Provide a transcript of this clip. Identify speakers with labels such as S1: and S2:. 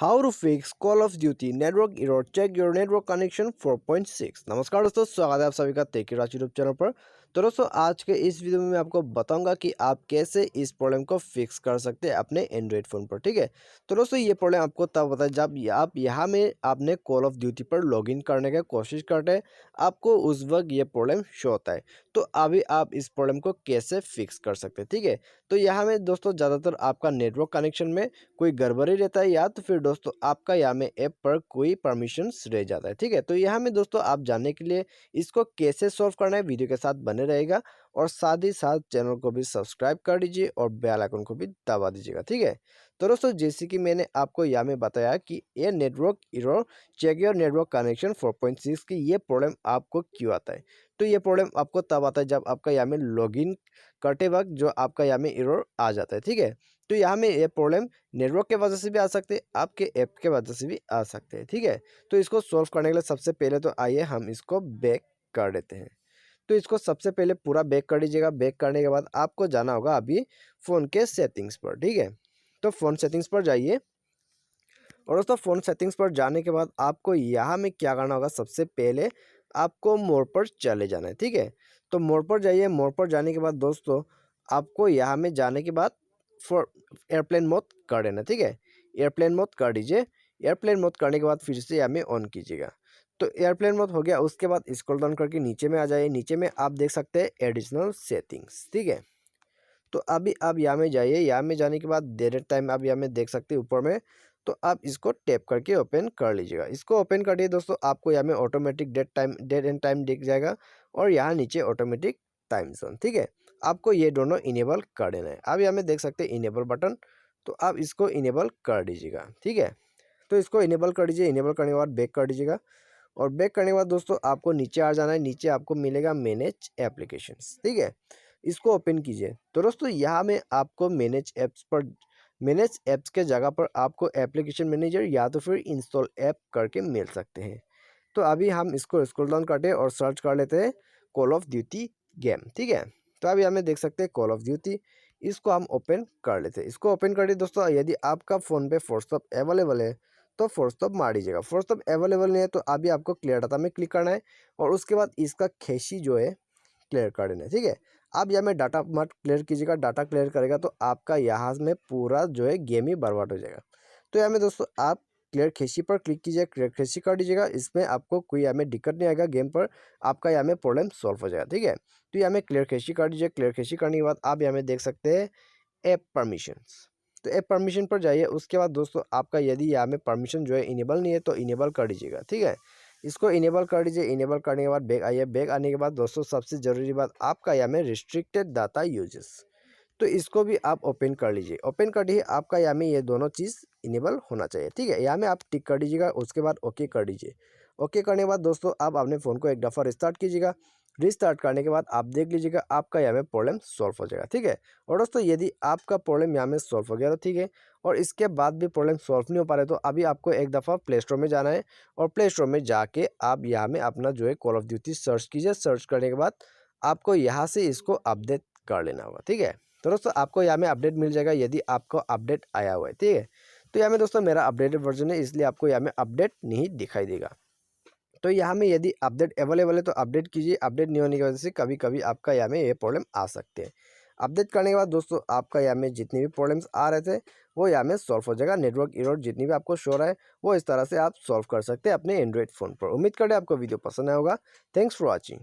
S1: How to fix call of duty network error check your network connection 4.6। नमस्कार दोस्तों, स्वागत है आप सभी का टेक राज यूट्यूब चैनल पर। तो दोस्तों, आज के इस वीडियो में मैं आपको बताऊंगा कि आप कैसे इस प्रॉब्लम को फिक्स कर सकते हैं अपने एंड्रॉइड फ़ोन पर। ठीक है, तो दोस्तों ये प्रॉब्लम आपको तब होता है जब आप यहाँ में आपने कॉल ऑफ ड्यूटी पर लॉगिन करने की कोशिश करते हैं, आपको उस वक्त ये प्रॉब्लम शो होता है। तो अभी आप इस प्रॉब्लम को कैसे फिक्स कर सकते हैं। ठीक है, तो यहाँ में दोस्तों ज़्यादातर आपका नेटवर्क कनेक्शन में कोई गड़बड़ी रहता है या तो फिर दोस्तों आपका यहाँ में ऐप पर कोई परमिशंस रह जाता है। ठीक है, तो यहाँ में दोस्तों आप जानने के लिए इसको कैसे सॉल्व करना है वीडियो के साथ बने रहेगा और साथ ही साथ चैनल को भी सब्सक्राइब कर दीजिए और बेल आइकन को भी दबा दीजिएगा। ठीक है, तो दोस्तों जैसे कि मैंने आपको यहाँ में बताया कि ये network error check your network connection 4.6 की ये प्रॉब्लम आपको क्यों आता है। तो ये प्रॉब्लम आपको तब आता है जब आपका यहाँ में लॉगिन करते वक्त जो आपका यहाँ में एरर आ जाता है। ठीक है, तो यहाँ में ये प्रॉब्लम नेटवर्क के वजह से भी आ सकते हैं, आपके ऐप के वजह से भी आ सकते हैं। ठीक है, तो इसको सॉल्व करने के लिए सबसे पहले तो आइए हम इसको बैक कर देते हैं। तो इसको सबसे पहले पूरा बैक कर लीजिएगा। बैक करने के बाद आपको जाना होगा अभी फ़ोन के सेटिंग्स पर। ठीक है, तो फ़ोन सेटिंग्स पर जाइए और दोस्तों फ़ोन सेटिंग्स पर जाने के बाद आपको यहाँ में क्या करना होगा, सबसे पहले आपको मोड पर चले जाना है। ठीक है, तो मोड पर जाइए। मोड पर जाने के बाद दोस्तों आपको यहाँ में जाने के बाद फॉर एयरप्लेन मोड कर देना। ठीक है, एयरप्लेन मोड कर दीजिए। एयरप्लेन मोड करने के बाद फिर से यहाँ में ऑन कीजिएगा। तो एयरप्लेन मोड हो गया, उसके बाद स्क्रॉल डाउन करके नीचे में आ जाइए। नीचे में आप देख सकते हैं एडिशनल सेटिंग्स। ठीक है, तो अभी आप यहाँ में जाइए। यहाँ में जाने के बाद डेट टाइम आप यहाँ में देख सकते हैं ऊपर में, तो आप इसको टैप करके ओपन कर लीजिएगा। इसको ओपन कर दिए दोस्तों, आपको यहाँ में ऑटोमेटिक डेट एंड टाइम दिख जाएगा और यहाँ नीचे ऑटोमेटिक टाइम जोन। ठीक है, आपको ये दोनों इनेबल कर देना है। आप यहाँ में देख सकते हैं इनेबल बटन, तो आप इसको इनेबल कर दीजिएगा। ठीक है, तो इसको इनेबल कर दीजिए। इनेबल करने के बाद बैक कर दीजिएगा और बैक करने के बाद दोस्तों आपको नीचे आ जाना है। नीचे आपको मिलेगा मैनेज एप्लीकेशंस। ठीक है, इसको ओपन कीजिए। तो दोस्तों यहाँ में आपको मैनेज ऐप्स के जगह पर आपको एप्लीकेशन मैनेजर या तो फिर इंस्टॉल ऐप करके मिल सकते हैं। तो अभी हम इसको स्क्रॉल डाउन करते हैं और सर्च कर लेते हैं कॉल ऑफ ड्यूटी गेम। ठीक है, तो अभी हमें देख सकते हैं कॉल ऑफ ड्यूटी, इसको हम ओपन कर लेते हैं। इसको ओपन कर दिए दोस्तों। यदि आपका फ़ोन पे फोर्स स्टॉप अवेलेबल है तो फोर्स स्टॉप मार दीजिएगा। फोर्स स्टॉप अवेलेबल नहीं है तो अभी आपको क्लियर डाटा में क्लिक करना है और उसके बाद इसका खैशी जो है क्लियर कर देना है। ठीक है, आप यहाँ में डाटा मत क्लियर कीजिएगा। डाटा क्लियर करेगा तो आपका यहाँ में पूरा जो है गेम ही बर्बाद हो जाएगा। तो यहाँ में दोस्तों आप क्लियर खिड़की पर क्लिक कीजिए, क्लियर खिड़की कर दीजिएगा। इसमें आपको कोई यहाँ में दिक्कत नहीं आएगा, गेम पर आपका यहाँ में प्रॉब्लम सॉल्व हो जाएगा। ठीक है, तो यहाँ में क्लियर खिड़की कर दीजिए। क्लियर खिड़की करने के बाद आप यहाँ में देख सकते हैं ऐप परमिशंस। तो ऐप परमिशन पर जाइए। उसके बाद दोस्तों आपका यदि यहाँ में परमिशन जो है इनेबल नहीं है तो इनेबल कर दीजिएगा। ठीक है, इसको इनेबल कर दीजिए। इनेबल करने के बाद बैक आइए। बैक आने के बाद दोस्तों सबसे ज़रूरी बात आपका यहाँ में रिस्ट्रिक्टेड डाटा यूजेस, तो इसको भी आप ओपन कर लीजिए। ओपन कर दीजिए, आपका यहाँ में ये दोनों चीज़ इनेबल होना चाहिए। ठीक है, यहाँ में आप टिक कर दीजिएगा। उसके बाद ओके कर दीजिए। ओके करने के बाद दोस्तों आप अपने फ़ोन को एक दफ़ा रिस्टार्ट कीजिएगा। रिस्टार्ट करने के बाद आप देख लीजिएगा आपका यहाँ में प्रॉब्लम सॉल्व हो जाएगा। ठीक है, और दोस्तों यदि आपका प्रॉब्लम यहाँ में सॉल्व हो गया तो ठीक है, और इसके बाद भी प्रॉब्लम सॉल्व नहीं हो पा रहे तो अभी आपको एक दफ़ा प्ले स्टोर में जाना है और प्ले स्टोर में जाके आप यहाँ में अपना जो है कॉल ऑफ ड्यूटी सर्च कीजिए। सर्च करने के बाद आपको यहाँ से इसको अपडेट कर लेना होगा। ठीक है, तो दोस्तों आपको यहाँ में अपडेट मिल जाएगा यदि आपको अपडेट आया हुआ है। ठीक है, तो यहाँ में दोस्तों मेरा अपडेटेड वर्जन है इसलिए आपको यहाँ में अपडेट नहीं दिखाई देगा। तो यहाँ में यदि अपडेट अवेलेबल है तो अपडेट कीजिए। अपडेट नहीं होने की वजह से कभी कभी आपका यहाँ में ये प्रॉब्लम आ सकते हैं। अपडेट करने के बाद दोस्तों आपका यहाँ में जितनी भी प्रॉब्लम्स आ रहे थे वो यहाँ में सॉल्व हो जाएगा। नेटवर्क एरर जितनी भी आपको शो रहा है वो इस तरह से आप सॉल्व कर सकते हैं अपने एंड्रॉइड फ़ोन पर। उम्मीद करें आपको वीडियो पसंद आया होगा। Thanks for watching.